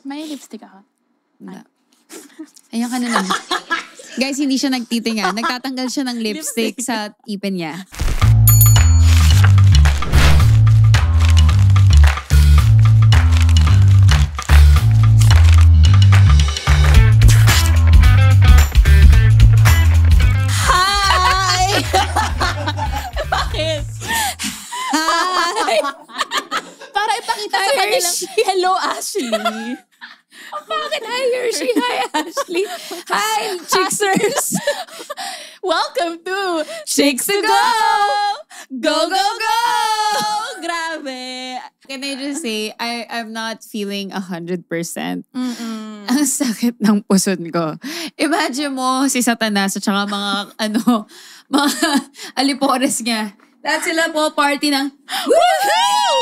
May lipstick ako. Wala. Ayan ka na lang. Guys, hindi siya nagtitinga. Nagtatanggal siya ng lipstick sa ipin niya. Hi! Bakit? Hi! Para ipakita sa kanilang, hello, Ashley. Bakit? Hi, Hershey. Hi, Ashley. Hi, Chicksers. Welcome to Chicks to Go! Go, go, go! Grabe. Can I just say, I'm not feeling 100%. Mm-mm. Ang sakit ng puson ko. Imagine mo si Satanas at saka mga, mga alipores niya. Lahat sila po party ng, woohoo!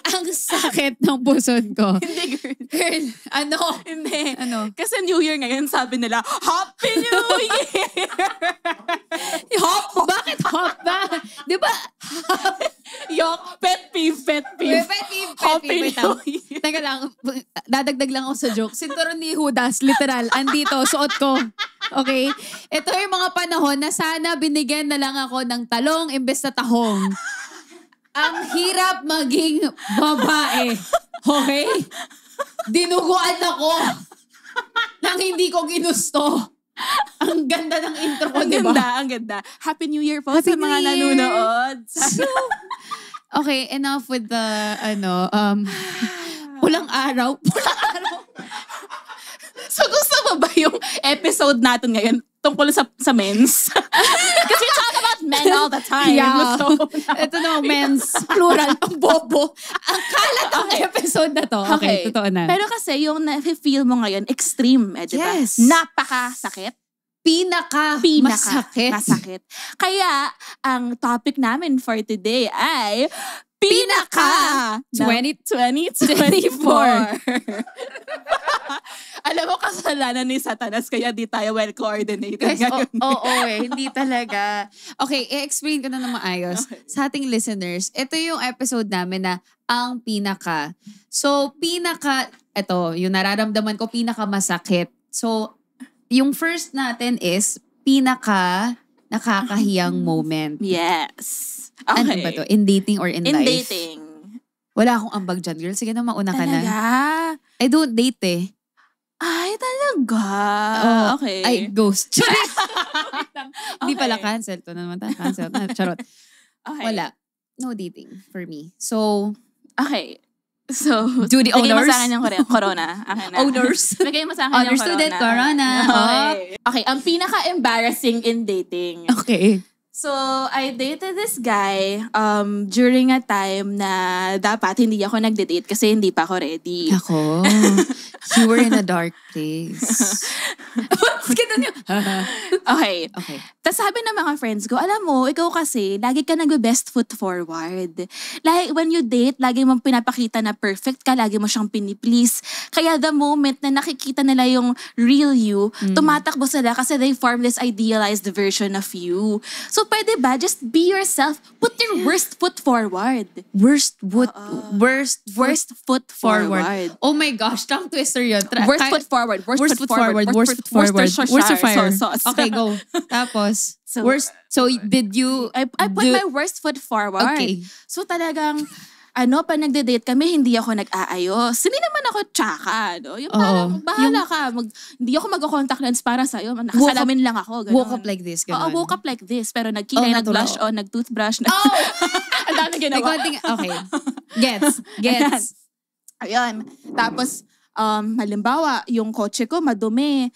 Ang sakit ng puson ko. Hindi, girl. Girl, Hindi. Ano? Kasi New Year ngayon, sabi nila, Happy New Year! Hop? Bakit hop ba? Di ba? Yok, pet peeve, pet peeve. Happy Wait New lang. Year. Teka lang, dadagdag lang ako sa joke. Sinturon ni Judas, literal, andito, suot ko. Okay? Ito yung mga panahon na sana binigyan na lang ako ng talong imbes na tahong. Ang hirap maging babae. Okay? Dinuguan ako nang hindi ko ginusto. Ang ganda ng intro ko, Ang di ba? ganda, ang ganda. Happy New Year po Happy sa mga New Year. nanonood. Okay, enough with the, pulang araw. Pulang araw. So gusto mo ba yung episode natin ngayon tungkol sa men's? Kasi we talk about men all the time. Yeah. So, Ito na, men's plural, ang bobo. Ang kalat ang episode na to. Okay, totoo na. Pero kasi yung na-feel mo ngayon, extreme, di ba? Yes. Napakasakit. Masakit. Masakit. Kaya, ang topic namin for today ay Pinaka 2024. Alam mo, kasalanan ni Satanas kaya di tayo well coordinated Guys, ngayon. hindi talaga. Okay, i-explain ko na ng maayos. Okay. Sa ating listeners, ito yung episode namin na ang pinaka. So, ito, yung nararamdaman ko, pinaka masakit. So, yung first natin is pinaka nakakahiyang moment. Yes. Ano Okay. ba to? In dating or in life? In dating. Wala akong ambag dyan, girl. Sige na, mauna ka na. Talaga? I don't date eh. Ay, talaga? Oh, Okay. I ghost. Charot! Hindi Okay. pala cancel. Ito naman tayo. Cancel. Charot. Okay. Wala. No dating for me. So, Okay. So, Do the bigay mo honors? sa akin yung corona. Akin na. Owners. Bigay mo sa akin Honor yung student, corona. corona. Okay, ang pinaka-embarrassing in dating. Okay. So, I dated this guy during a time na dapat hindi ako nagde-date kasi hindi pa ako ready. Ako. You were in a dark place. Ganun yun. Okay. Okay. Tapos sabi ng mga friends ko, alam mo, ikaw kasi, lagi ka nag-best foot forward. Like, when you date, lagi mong pinapakita na perfect ka, lagi mo siyang piniplease. Kaya the moment na nakikita nila yung real you, tumatakbo sila kasi they form this idealized version of you. So, pwede ba? Just be yourself. Put your worst foot forward. Worst Foot forward. Oh my gosh, tongue twister yun. Worst foot forward. Worst foot forward. Worst foot forward. Worst of fire. Sauce. Okay, go. Tapos, So, so did you... I put my worst foot forward. Okay. So talagang, pag nagde-date kami, hindi ako nag-aayos. Hindi naman ako tsaka, no? Yung parang, bahala ka. Hindi ako mag-contact lens para sa'yo. Nakasalamin lang ako. Ganun. Woke up like this, Oo, ganun. woke up like this. Pero nagkilay, nag-blush on, nag-toothbrush. Oh! Ang dami ginawa. Okay. Gets. Ayun. Tapos, halimbawa, yung kotse ko madumi.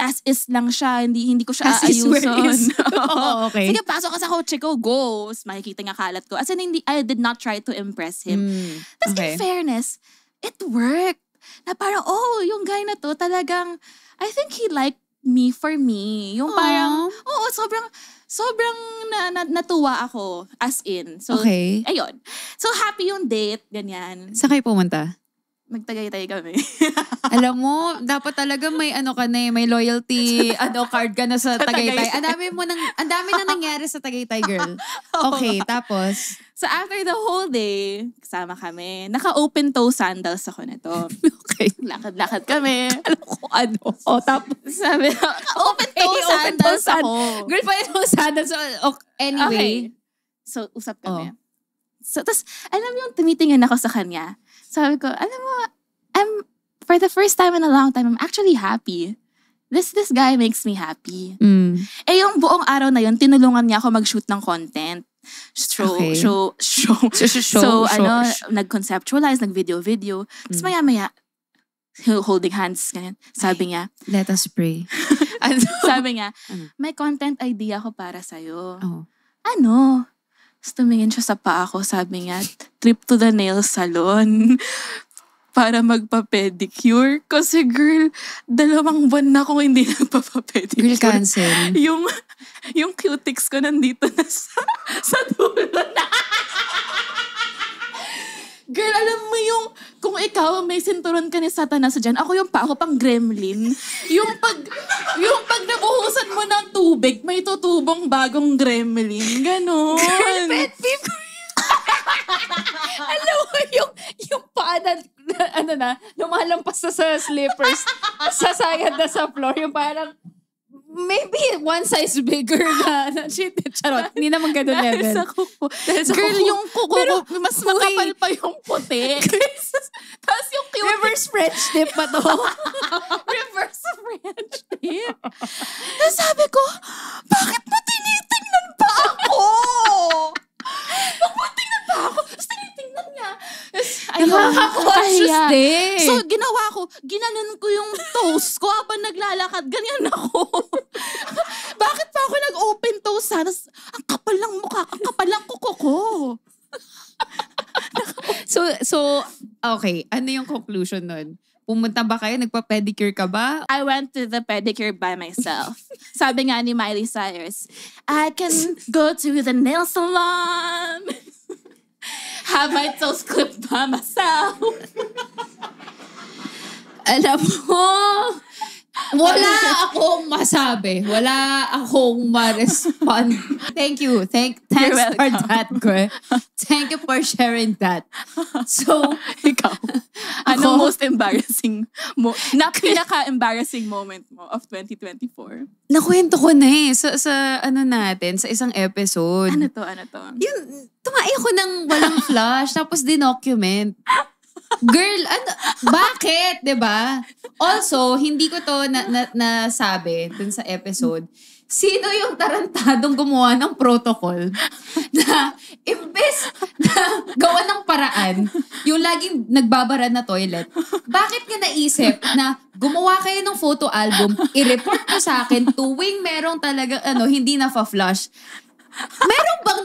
As is lang siya, hindi ko siya As is where aayuson. is. Oh, okay. Sige, pasok ka sa kotse ko, go. Makikita niya kalat ko. As in, I did not try to impress him. Tapos in fairness, it worked. Na parang, yung guy na to talagang, I think he liked me for me. Yung parang, sobrang natuwa ako. As in. So, Okay. ayun. So, happy yung date, ganyan. Saan kayo pumunta? Magtagaytay kami. Alam mo, dapat talaga may may loyalty card ka na sa Tagaytay. Ang dami na nangyari sa Tagaytay, girl. Okay, tapos? So after the whole day, kasama kami. Naka-open toe sandals ako nito. Okay. Lakad-lakad kami. Alam ko ano. Tapos Sabi ko, open toe sandals ako. Girl, pa yung sandals. Anyway. Okay. So, usap kami. So, tas, alam mo yung tumitingin ako sa kanya. Sabi ko, alam mo, for the first time in a long time, I'm actually happy. This guy makes me happy. Eh, yung buong araw na yun, tinulungan niya ako mag-shoot ng content. Nag-conceptualize, nag-video. Tapos maya-maya, holding hands, ganyan. Sabi niya, let us pray. Sabi niya, may content idea ko para sa'yo. Oh. Ano? Tapos tumingin siya sa paa ko, sabi niya, trip to the nail salon para magpa-pedicure. Kasi girl, 2 buwan na akong hindi nagpapa-pedicure. Girl, cancel. Yung cutics ko nandito na sa dulo na. Girl, alam mo yung, kung ikaw may sinturon ka ni Satanas dyan, ako yung pa ako pang gremlin. Yung pag nabuhusan mo ng tubig, may tutubong bagong gremlin. Ganon. Girl, pet peeve. Alam mo yung paa na, lumalampas na sa slippers, sasayad na sa floor, yung parang, maybe one size bigger na shit. Charot. Hindi naman ganun level. Dahil sa kuko. Girl, yung kuko ko, mas makapal pa yung puti. Tapos yung cute. Reverse French tip pa to. Reverse French tip. Tapos sabi ko, bakit mo tinitingnan pa ako? Bakit mo tingnan pa ako? Tapos tinitingnan niya. Nakaka-conscious din. So, ginawa ko, ginanon ko yung toes ko habang naglalakad. Ganyan ako. Bakit pa ako nag-open toes? Ang kapal ng mukha, ang kapal ng kuko ko. So, okay. Ano yung conclusion nun? Pumunta ba kayo? Nagpa-pedicure ka ba? I went to the pedicure by myself. Sabi nga ni Miley Cyrus, I can go to the nail salon. Have my toes clipped by myself. Alam mo, wala akong masabi. Wala akong ma-respond. Thank you. Thanks for that, girl. Thank you for sharing that. So, ikaw, anong most embarrassing, pinaka-embarrassing moment mo of 2024? Nakwento ko na sa ano natin, sa isang episode. Ano to? Yun, tumayo ko ng walang flash, tapos dinocument. Girl, ano, bakit? 'Di ba? Also, hindi ko to nasabi dun sa episode. Sino yung tarantadong gumawa ng protocol na imbes na gawa ng paraan, yung laging nagbabara na toilet, bakit niya naisip na gumawa kayo ng photo album, i-report ko sa akin tuwing merong talaga hindi na-flush. Meron bang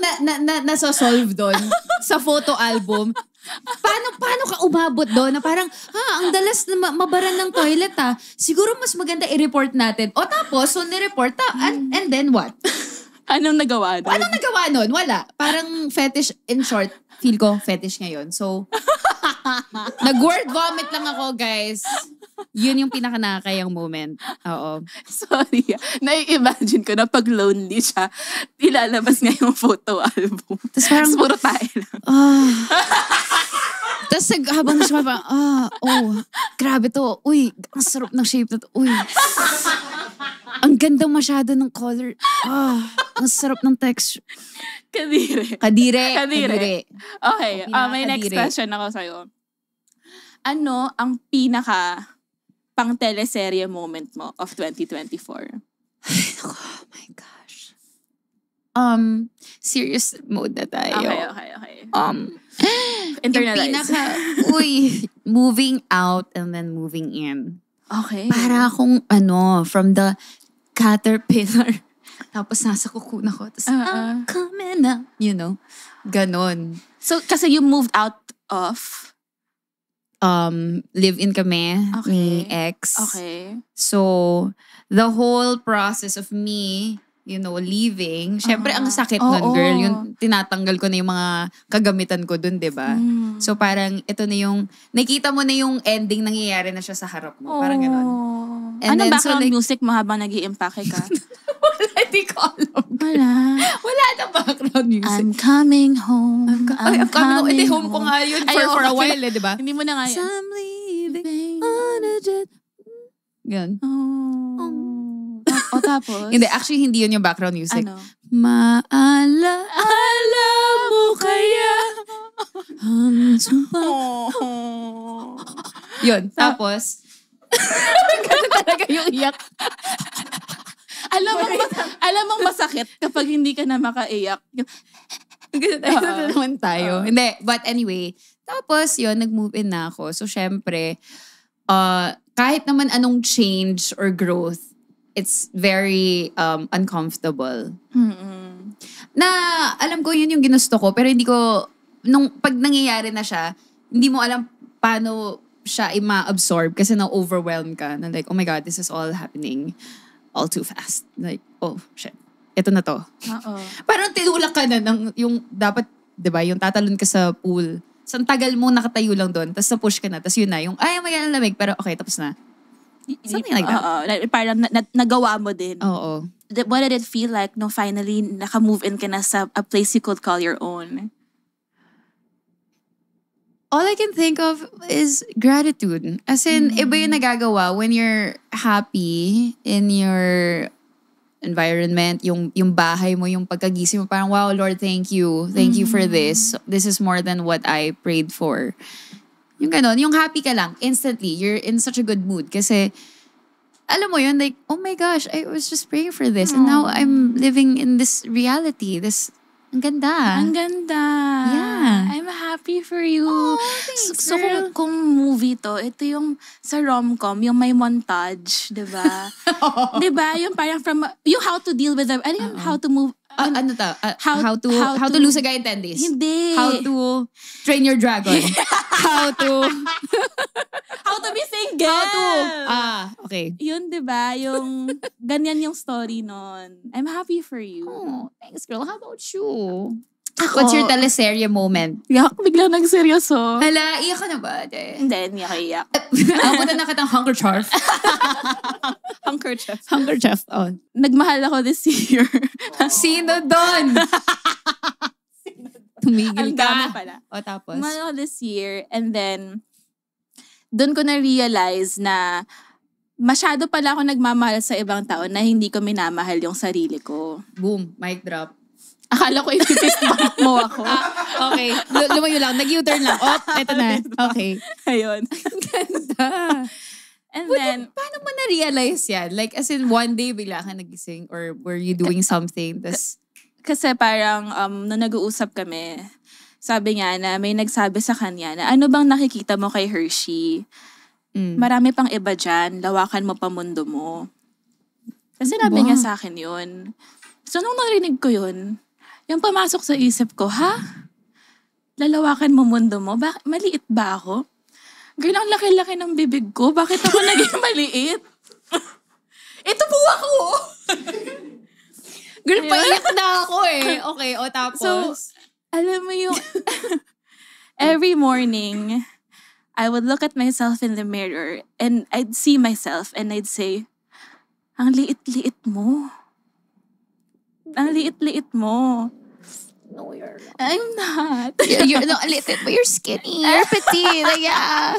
nasosolve doon sa photo album? Paano ka umabot doon na parang, ang dalas na mabaran ng toilet siguro mas maganda i-report natin. O tapos, so ni-report and then what? Anong nagawa doon? Anong nagawa nun? Wala. Parang fetish, in short, feel ko fetish ngayon. So, nag-word vomit lang ako, guys. Yun yung pinaka-nakakayang moment. Oo. Sorry. Nai-imagine ko na pag lonely siya, ilalabas nga yung photo album. Tapos parang, puro tayo lang. Tapos habang siya grabe to. Uy, ang sarap ng shape na to. Uy. Ang ganda masyado ng color. Ang sarap ng texture. Kadire. Okay, may next question ako sa'yo. Ano ang pinaka pang teleserye moment mo of 2024? Oh my gosh. Serious mode na tayo. Okay. Yung Internalize. moving out and then moving in. Okay. Para akong from the caterpillar. Tapos nasa kukuna ko. Tapos, I'm coming up. Ganon. So, kasi you moved out of? Live-in kami ni ex. Okay. So, the whole process of me, leaving, syempre ang sakit nun, girl. Yung tinatanggal ko na yung mga kagamitan ko dun, diba? So, parang ito na yung, nakita mo na yung ending nangyayari na siya sa harap mo. Parang ganon. And anong then, background music mo habang nag-i-impake ka? Wala, di ko alam. Wala na background music. I'm coming home. I'm coming home. Hindi, home ko nga yun for a while, di ba? Hindi mo na nga yun. I'm leaving on a Yun. O tapos? Hindi, actually hindi yun yung background music. Ano? Maalaala mo kaya ang sumpa. Yun. Tapos, ganun talaga yung iyak. Alam mong masakit kapag hindi ka na makaiyak. Ganun naman tayo. Hindi, but anyway. Tapos, yun, nag-move in na ako. So, syempre, kahit naman anong change or growth, it's very uncomfortable. Na alam ko yun yung ginusto ko, pero hindi ko, pag nangyayari na siya, hindi mo alam paano siya i-ma-absorb kasi na-overwhelm ka. Na like, oh my God, this is all happening all too fast. Like, oh, shit. Ito na to. Parang tinulak ka na ng yung dapat, di ba, yung tatalon ka sa pool. So, ang tagal mo nakatayo lang doon, tapos na-push ka na, tapos yun na, yung, ay, may ang lamig, pero okay, tapos na. Something like that. Parang nagawa mo din. Oo. What did it feel like no finally naka-move in ka na sa a place you could call your own? All I can think of is gratitude. As in, iba yung nagagawa when you're happy in your environment, yung bahay mo, yung pagkagising mo, parang, wow, Lord, thank you. Thank you for this. This is more than what I prayed for. Yung ganon, yung happy ka lang, instantly, you're in such a good mood. Kasi, alam mo yun, like, oh my gosh, I was just praying for this. And now I'm living in this reality. Ang ganda. Ang ganda. Yeah. I'm happy for you. Oh, thanks, so kung movie to, ito yung sa rom-com, yung may montage, di ba? Di ba? Yung parang yung how to deal with ano yung how to move, ano to? How to lose a guy in 10 days? Hindi. How to train your dragon? How to be single? Okay. Yun, di ba? Yung ganyan yung story nun. I'm happy for you. Oh, thanks, girl. How about you? What's your teleserye moment? Yak, biglang nagseryoso. Hala, iyak ka na ba? Hindi ako iyak. Ako na kitang hunger charf. Handkerchief. Handkerchief. Oh. Nagmahal ako this year. Sino doon? Tumigil Ang ka. dami pala. O tapos? Nagmahal ako this year and then doon ko na-realize na masyado pala ako nagmamahal sa ibang tao na hindi ko minamahal yung sarili ko. Boom. Mic drop. Akala ko i-fist bump mo ako. Okay. Lumayo lang. Nag-U-turn lang. Oh, eto na. Okay. Ayun. Ang ganda. And then, paano mo na-realize yan? Like, as in, one day, bigla ka nagising or were you doing something? Kasi parang, nung nag-uusap kami, sabi niya na may nagsabi sa kanya na ano bang nakikita mo kay Hershey? Marami pang iba dyan. Lawakan mo pa mundo mo. Kasi sinabi niya sa akin yun. So, nung narinig ko yun, yung pumasok sa isip ko, lalawakan mo mundo mo? Maliit ba ako? Girl, ang laki-laki ng bibig ko. Bakit ako naging maliit? Ito po ako! Girl, paiyak na ako eh. Okay, o tapos? So, alam mo yung... every morning, I would look at myself in the mirror and I'd see myself and I'd say, ang liit-liit mo. Ang liit-liit mo. No, you're not. I'm not. You're not little, but you're skinny. You're petite. Like, yeah.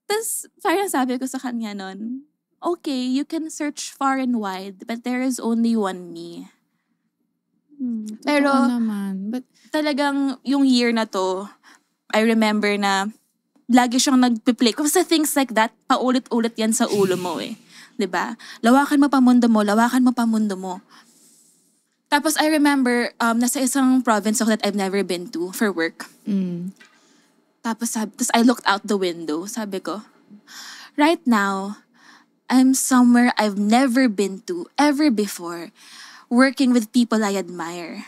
Tapos, parang sabi ko sa kanya nun, okay, you can search far and wide, but there is only one me. Pero, naman. But talagang yung year na to, I remember na lagi siyang nagpe-play. Kasi things like that, paulit-ulit yan sa ulo mo eh. 'Di ba? Lawakan mo pa mundo mo, lawakan mo pa mundo mo. Tapos I remember, nasa isang province ako that I've never been to for work. Tapos I looked out the window. Sabi ko, right now, I'm somewhere I've never been to ever before, working with people I admire.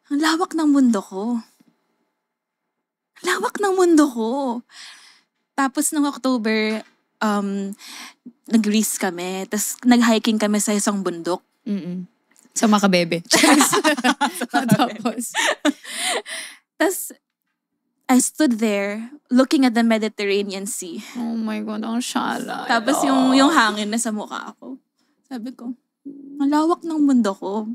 Ang lawak ng mundo ko. Lawak ng mundo ko. Tapos nung October, nag-Greece kami. Tapos nag-hiking kami sa isang bundok. Sa Makabebe. Tapos I stood there looking at the Mediterranean Sea. oh my God, ang shala. Tapos yung hangin na sa mukha ko. Sabi ko, ang lawak ng mundo ko.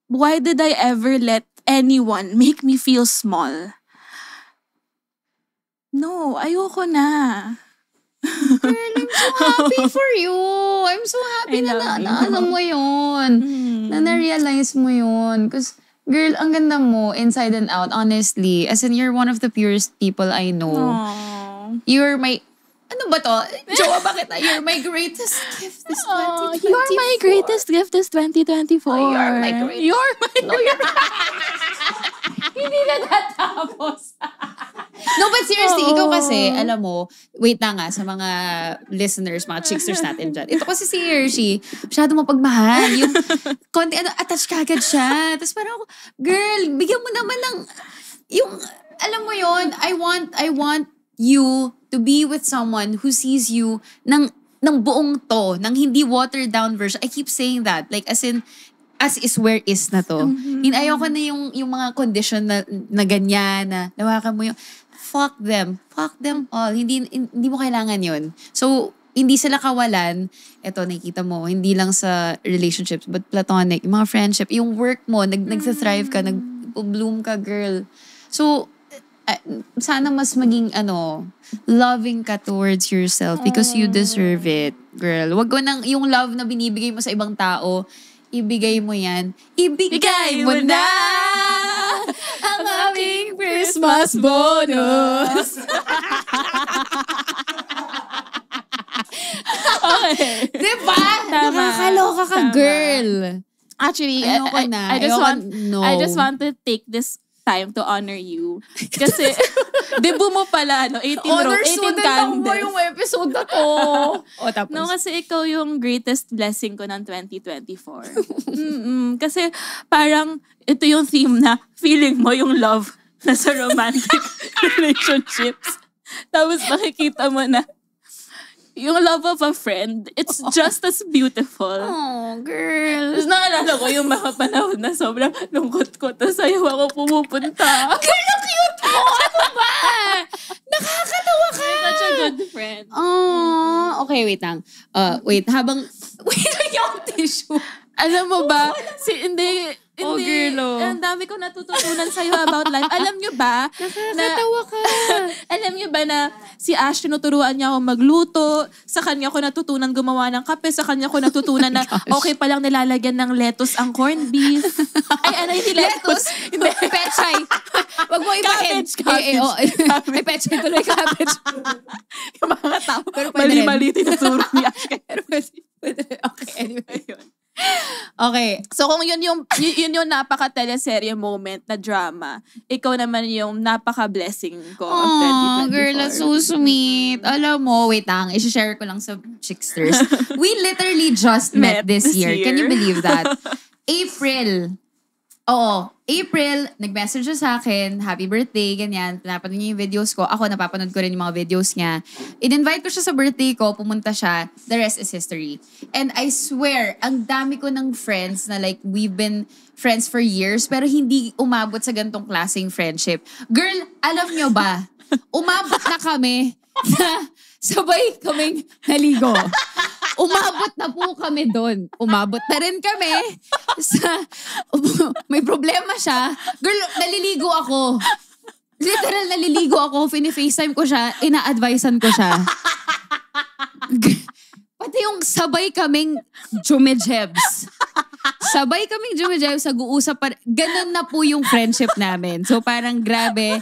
Why did I ever let anyone make me feel small? No, ayoko na. Girl, I'm so happy for you. I'm so happy I na love you. alam mo yun. Na na-realize mo yun. Because, girl, ang ganda mo, inside and out, honestly. As in, you're one of the purest people I know. Aww. You're my... Ano ba to? Jowa, bakit? You're my greatest gift this 2024. You're my greatest gift this 2024. Oh, you're my greatest. You're my... No, you're Hindi na natapos. No, but seriously, ikaw kasi, alam mo, wait na nga sa mga listeners, mga chicksters natin dyan. Ito kasi si Hershey, masyado mapagmahal. Yung konti, attached ka agad siya. Tapos parang ako, girl, bigyan mo naman ng, yung, alam mo yon, I want you to be with someone who sees you ng buong to, ng hindi watered down version. I keep saying that. Like, as in, as is where is na to. Ayoko na yung mga condition na ganyan, na nawakan mo yung, fuck them all. Hindi mo kailangan yun. So, hindi sila kawalan. Eto, nakikita mo, hindi lang sa relationships, but platonic, yung mga friendship, yung work mo, nagsa-thrive ka, nag-bloom ka, girl. So, sana mas maging loving ka towards yourself because you deserve it, girl. Wag ko nang yung love na binibigay mo sa ibang tao, ibigay mo yan. Ibigay mo na ang aming Christmas bonus. Okay. Diba? Tama. Nakakaloka ka, Tama. girl. Actually, Ayoko na. I just want to take this time to honor you. Kasi, debut mo pala, 18 Honor-student candles. yung episode na to. O, tapos? No, kasi ikaw yung greatest blessing ko ng 2024. Kasi parang ito yung theme na feeling mo yung love na sa romantic relationships. Tapos makikita mo na yung love of a friend, it's just as beautiful. Oh, girl. Tapos naalala ko yung mga panahon na sobrang lungkot ko. Tapos ayaw ako pumupunta. Girl, ang cute mo! Ano ba? Nakakatawa ka! You're such a good friend. Oh, okay, wait lang. Wait, yung tissue. Alam mo ba? Hindi. Oh, girl, oh. Ang dami ko natututunan sa'yo about life. Alam nyo ba? Nakakatawa ka. Alam nyo ba na si Ash tinuturuan niya ako magluto, sa kanya ko natutunan gumawa ng kape, sa kanya ko natutunan na okay palang nilalagyan ng lettuce ang corned beef. Ay, hindi lettuce. Hindi. Pechay. Wag mo ibahin. Cabbage. Ay, pechay tuloy, cabbage. Yung mga tao, Pero pwede mali-mali tinuturo ni Ash. Pero pwede. Okay, anyway. Ayun. Okay. So kung yun yung napaka-teleserye moment na drama, ikaw naman yung napaka-blessing ko of 2024. Girl, that's so sweet. Alam mo, wait lang, i-share ko lang sa Chicksters. We literally just met this year. Can you believe that? April, nag-message siya sa akin, happy birthday, ganyan. Pinapanood niya yung videos ko. Ako, napapanood ko rin yung mga videos niya. In-invite ko siya sa birthday ko, pumunta siya. The rest is history. And I swear, ang dami ko ng friends na like, we've been friends for years, pero hindi umabot sa gantong klaseng friendship. Girl, alam nyo ba? Umabot na kami na sabay kaming naligo. Umabot na po kami doon. Umabot na rin kami may problema siya. Girl, naliligo ako. Literal, naliligo ako. Fini-FaceTime ko siya. Ina-advisean ko siya. Pati yung sabay kaming jumejebs. Sabay kaming jumejebs, nag-uusap pa. Ganun na po yung friendship namin. So parang grabe.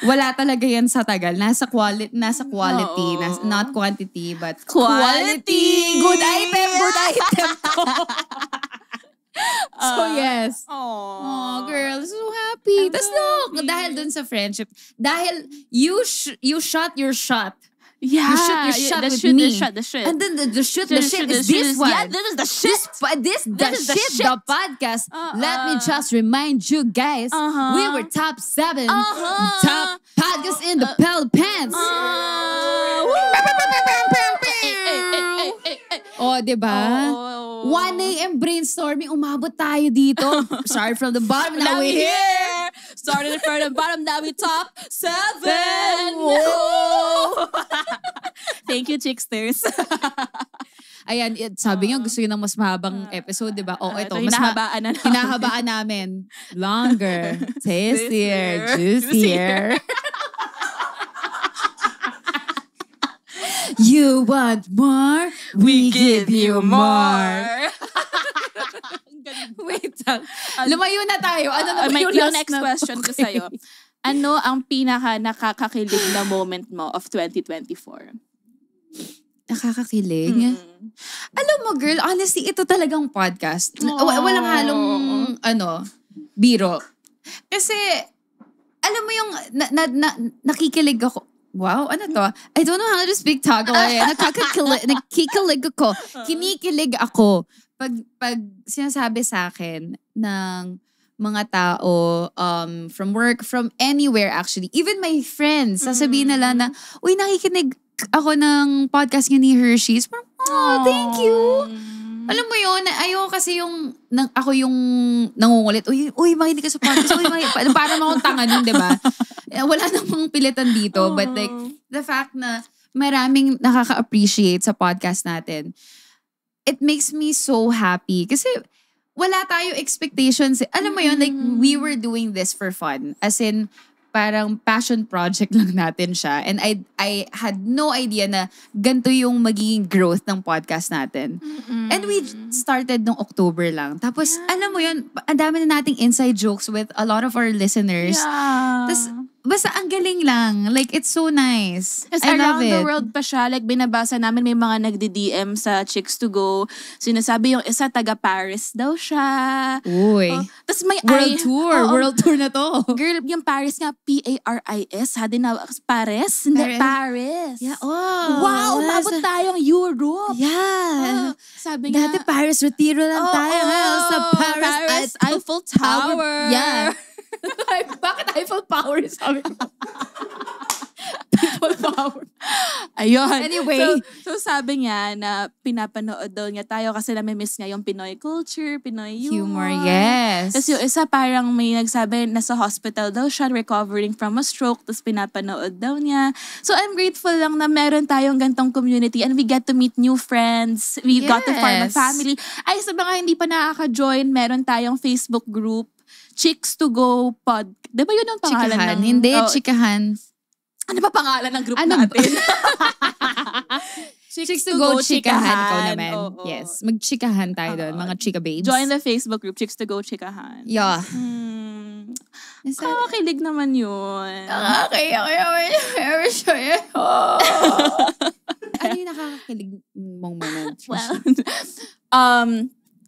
Wala talaga yan sa tagal. Nasa quality. Not quantity, but quality. Good item ko. So yes. Oh, girl, so happy. Tapos no, dahil dun sa friendship, dahil you shot your shot. Yeah. You shoot your shot with me. The shoot. And then the shit is this one. Yeah, this is the shit. This is the podcast. Let me just remind you guys, we were top 7. Top podcast in the Philippines. Oh, diba? 1 a.m. brainstorming, umabot tayo dito. Start from the bottom, now we're here. Started from the bottom, now we top 7. Thank you, Chicksters. Ayan, sabi niyo, gusto niyo ng mas mahabang episode, di ba? Ito. Hinahabaan namin. Longer, tastier, juicier. You want more? We give you more. Wait lang. Lumayo na tayo. Ano na ba yung last next na? question ko sa'yo. Ano ang pinaka nakakakilig na moment mo of 2024? Nakakakilig? Alam mo, girl, honestly, ito talagang podcast. Walang halong, biro. Kasi, alam mo yung, nakikilig ako. Wow, ano to? I don't know how to speak Tagalog. Nakikilig ako. Kinikilig ako. Pag sinasabi sa akin ng mga tao from work, from anywhere actually, even my friends, sasabihin nila na, uy, nakikinig ako ng podcast niya ni Hershey's. Parang, thank you. Alam mo yun, ayaw kasi ako yung nangungulit. Uy, makinig ka sa podcast. Uy, parang akong tanga nun, di ba? Wala namang pilitan dito. But like, the fact na maraming nakaka-appreciate sa podcast natin, it makes me so happy. Kasi wala tayo expectations. Alam mo yun, like, we were doing this for fun. As in, parang passion project lang natin siya. And I had no idea na ganito yung magiging growth ng podcast natin. And we started nung October lang. Tapos, alam mo yun, ang dami na nating inside jokes with a lot of our listeners. Yeah. Tapos, basta ang galing lang. Like, it's so nice. Kasi I love around it. the world pa siya, like binabasa namin may mga nagdi-DM sa Chicks to Go. Sinasabi yung isa taga Paris daw siya. Uy. Tapos may World tour. Oo. World tour na to. Girl, yung Paris nga, Paris. Hindi Paris. Paris. Yeah. Wow, umabot tayong Europe. Yeah. Sabi nga, Dati Paris, retiro lang tayo. Sa Paris, Eiffel Tower. Yeah. Bakit Eiffel Power? Sabi ko. Eiffel Power. Ayun. Anyway. So sabi niya na pinapanood daw niya tayo kasi nami-miss niya yung Pinoy culture, Pinoy humor. Yes. Tapos yung isa parang may nagsabi nasa hospital daw siya, recovering from a stroke, tapos pinapanood daw niya. So I'm grateful lang na meron tayong gantong community and we get to meet new friends. We got to form a family. Ay, sa mga hindi pa nakaka-join, meron tayong Facebook group, Chicks to Go Pod. Diba yun ang pangalan Chikahan. ng... Hindi, Chikahan. Ano ba pangalan ng group natin? Chicks to Go Chikahan. Ikaw naman. Oo. Yes. Mag-chikahan tayo doon. Mga chika babes. Join the Facebook group, Chicks to Go Chikahan. Yeah. Kakakilig naman yun. Ano yung nakakakilig mong moment? Well,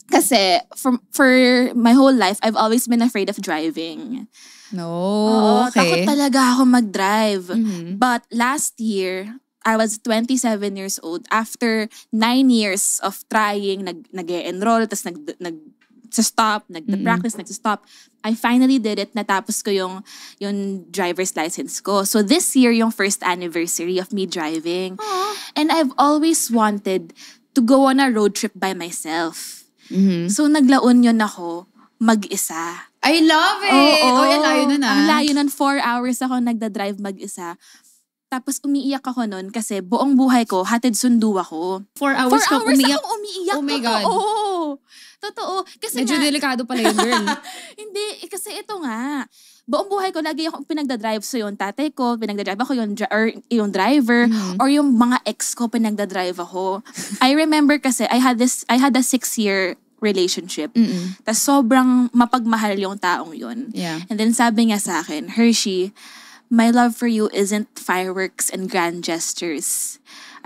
kasi for my whole life, I've always been afraid of driving. No, okay. Takot talaga ako mag-drive. Mm-hmm. But last year, I was 27 years old. After 9 years of trying, nag-e-enroll, tapos nag-stop, nag-practice, nag-stop, I finally did it. Natapos ko yung driver's license ko. So this year, yung first anniversary of me driving. Aww. And I've always wanted to go on a road trip by myself. Mm-hmm. So naglaon yun ako mag-isa. I love it! Oo. Ang layo nun Ang layo nun, 4 hours ako nagda-drive mag-isa. Tapos umiiyak ako nun kasi buong buhay ko, hatid sundo ako. 4 hours kang umiiyak? 4 hours akong umiiyak. Oh my God. Totoo. Kasi medyo delikado pala yun, girl. Hindi, kasi ito nga. Buong buhay ko, lagi akong pinagdadrive. So yung tatay ko, pinagdadrive ako, yung driver, or yung mga ex ko, pinagdadrive ako. I remember kasi, I had a 6-year relationship. Tapos sobrang mapagmahal yung taong yun. Yeah. And then sabi niya sa akin, Hershey, my love for you isn't fireworks and grand gestures.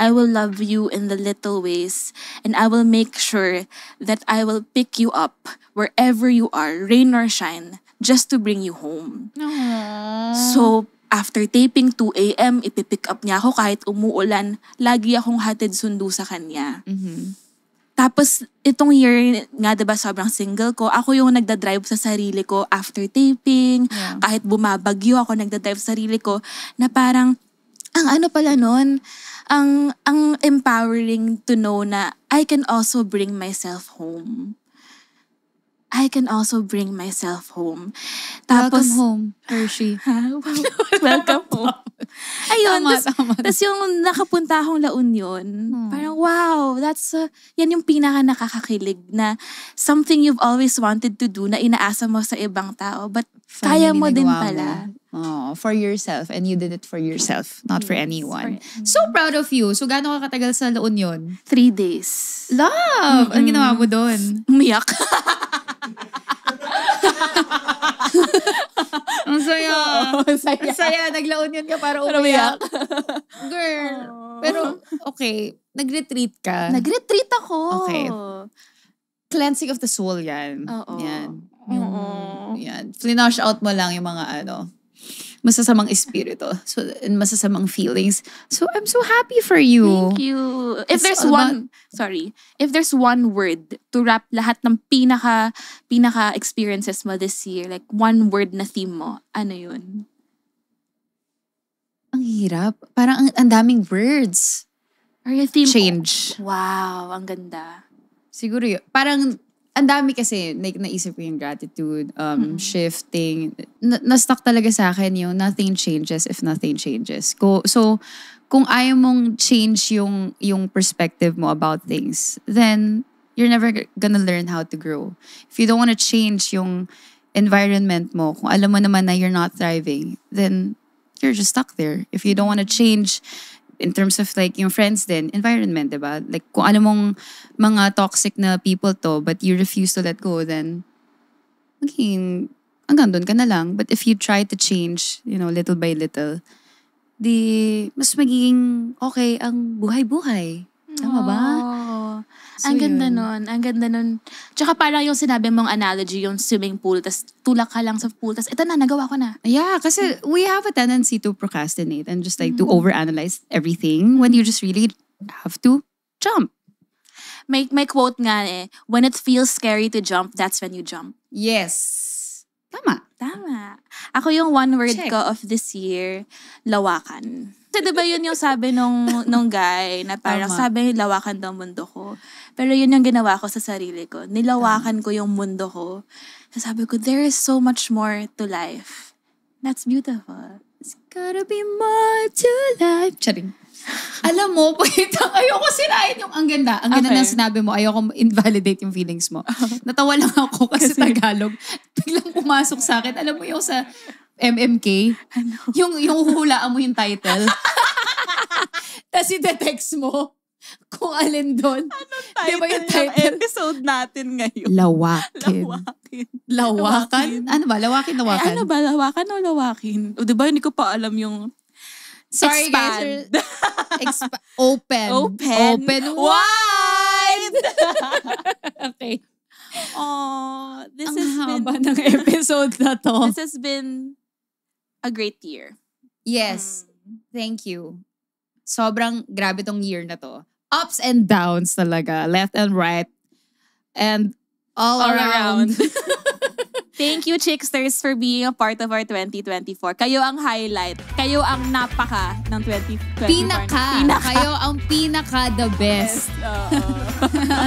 I will love you in the little ways, and I will make sure that I will pick you up wherever you are, rain or shine, just to bring you home. Aww. So, after taping 2 a.m., ipipick up niya ako kahit umuulan. Lagi akong hatid sundo sa kanya. Mm-hmm. Tapos, itong year nga, diba, sobrang single ko. Ako yung nagdadrive sa sarili ko after taping. Yeah. Kahit bumabagyo, ako nagdadrive sa sarili ko. Na parang, ang ano pala nun, ang empowering to know na I can also bring myself home. I can also bring myself home. Tapos, welcome home, Hershey. Welcome home. Ayun. yun. Tama. Tapos yung nakapunta akong La Union, parang wow, yan yung pinaka nakakakilig na something you've always wanted to do na inaasa mo sa ibang tao but kaya mo din pala. Oh, for yourself. And you did it for yourself, not for anyone. for- So proud of you. So gaano ka katagal sa La Union? 3 days. Love! Ang ginawa mo doon? Umiyak. Ang saya. Ang saya. Ang saya. Nagla Union ka para Para umiyak. umiyak. Girl. Pero, okay. Nag-retreat ka. Nag-retreat ako. Okay. Cleansing of the soul yan. Oo. Yan. Oo. Yan. Flinash out mo lang yung mga masasamang espiritu. So, and masasamang feelings. So, I'm so happy for you. Thank you. If It's there's all if there's one word to wrap lahat ng pinaka experiences mo this year, like one word na theme mo, ano yun? Ang hirap. Parang ang daming words. Or yung theme? Change. Wow, ang ganda. Siguro yun. Parang, ang dami kasi, like, naisip ko yung gratitude, shifting. Na-stuck talaga sa akin yung nothing changes if nothing changes. So, kung ayaw mong change yung perspective mo about things, then you're never gonna learn how to grow. If you don't wanna change yung environment mo, kung alam mo naman na you're not thriving, then you're just stuck there. If you don't wanna change in terms of like yung friends din, environment, diba? Like kung ano mong mga toxic na people to, but you refuse to let go, then maging hanggang doon ka na lang. But if you try to change, little by little, di mas magiging okay ang buhay-buhay. Tama ba? Oh, So, ang ganda yun. nun. Ang ganda nun. Tsaka parang yung sinabi mong analogy, yung swimming pool, tas tulak ka lang sa pool, tas ito na, nagawa ko na. Yeah, kasi we have a tendency to procrastinate and just like to overanalyze everything when you just really have to jump. May quote nga when it feels scary to jump, that's when you jump. Yes. Tama. Tama. Ako yung one word Check. ko of this year, lawakan. Kasi diba yun yung sabi nung guy na parang Tama. sabi lawakan daw mundo ko. Pero yun yung ginawa ko sa sarili ko. Nilawakan ko yung mundo ko. So sabi ko, there is so much more to life. That's beautiful. It's gotta be more to life. Charing. Alam mo, ayoko sirain yung ang ganda. Ang ganda Okay. ng sinabi mo, ayoko invalidate yung feelings mo. Natawa lang ako kasi Tagalog. Biglang pumasok sa akin. Alam mo yung sa MMK? Ano? Yung huhulaan mo yung title. Tapos i-text mo kung alin doon. Di ba yung title? episode natin ngayon? Lawakin. Lawakin. Lawakan? Ano ba? Lawakin. Ay, ano ba? Lawakan o lawakin? O diba, hindi ko pa alam yung Sorry expand. guys. Open. Open wide. Okay. Oh, this Ang has haba been ng episode na to. this has been a great year. Yes. Thank you. Sobrang grabe tong year na to. Ups and downs talaga. Left and right. And all around. Thank you, Chicksters, for being a part of our 2024. Kayo ang highlight. Kayo ang napaka ng 2024. Pinaka. Kayo ang pinaka the best.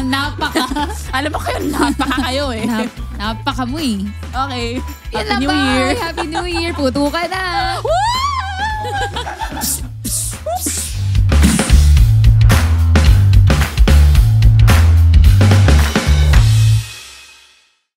Napaka. Alam mo kayo, napaka kayo eh. Napaka mo eh. Okay. Yan Happy lang New ba? Year. Happy New Year. Puto ka na. Woo!